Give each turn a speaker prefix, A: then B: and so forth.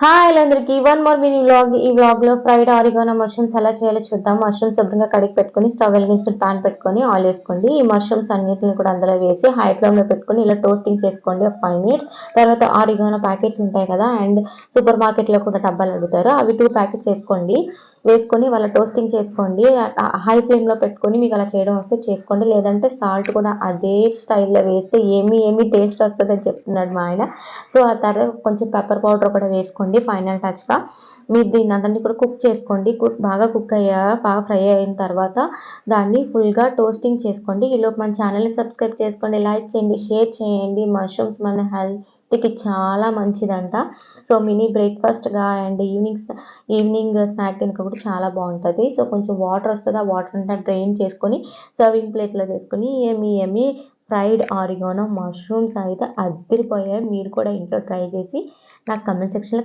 A: Hi hello అందరికి one more mini vlog. ఈ vlog లో ఫ్రైడ్ ఆరిగానో మష్రూమ్స్ ఎలా చేయాలో చూద్దాం. మష్రూమ్స్ శుభ్రంగా కడిగి పెట్టుకొని స్టవ్ వెలిగించుకొని పాన్ పెట్టుకొని ఆయిల్ వేసుకోండి. ఈ మష్రూమ్స్ అన్నిటిని కూడా అందులో వేసి హై ఫ్లేమ్ లో పెట్టుకొని ఇలా టోస్టింగ్ చేసుకోండి ఒక 5 minutes. తర్వాత ఆరిగానో ప్యాకెట్స్ ఉంటాయి కదా, అండ్ సూపర్ మార్కెట్ లో కూడా డబ్బాలు అడుగుతారు, అవి 2 ప్యాకెట్స్ వేసుకోండి. వేసుకొని వాళ్ళ టోస్టింగ్ చేసుకోండి. హై ఫ్లేమ్ లో పెట్టుకొని మీకు అలా చేయడం వస్తే చేసుకోండి, లేదంటే సాల్ట్ కూడా అదే స్టైల్లో వేస్తే ఏమి టేస్ట్ వస్తుంది అని చెప్తున్నాడు మా ఆయన. సో ఆ తర్వాత కొంచెం పెప్పర్ పౌడర్ కూడా వేసుకోండి ఫైనల్ టచ్గా. మీరు దీన్ని అందరినీ కూడా కుక్ చేసుకోండి. బాగా కుక్ అయ్యాక బాగా ఫ్రై అయిన తర్వాత దాన్ని ఫుల్గా టోస్టింగ్ చేసుకోండి. ఈలోపు మన ఛానల్ని సబ్స్క్రైబ్ చేసుకోండి, లైక్ చేయండి, షేర్ చేయండి. మష్రూమ్స్ మన హెల్త్కి చాలా మంచిదంట. సో మినీ బ్రేక్ఫాస్ట్గా అండ్ ఈవినింగ్ స్నాక్ కనుక కూడా చాలా బాగుంటుంది. సో కొంచెం వాటర్ వస్తుంది, ఆ వాటర్ అంతా డ్రైన్ చేసుకొని సర్వింగ్ ప్లేట్లో వేసుకొని ఏమి ఫ్రైడ్ ఆరిగానో మష్రూమ్స్ అయితే అద్దరిపోయాయి. మీరు కూడా ఇంట్లో ట్రై చేసి నాకు కమెంట్ సెక్షన్లో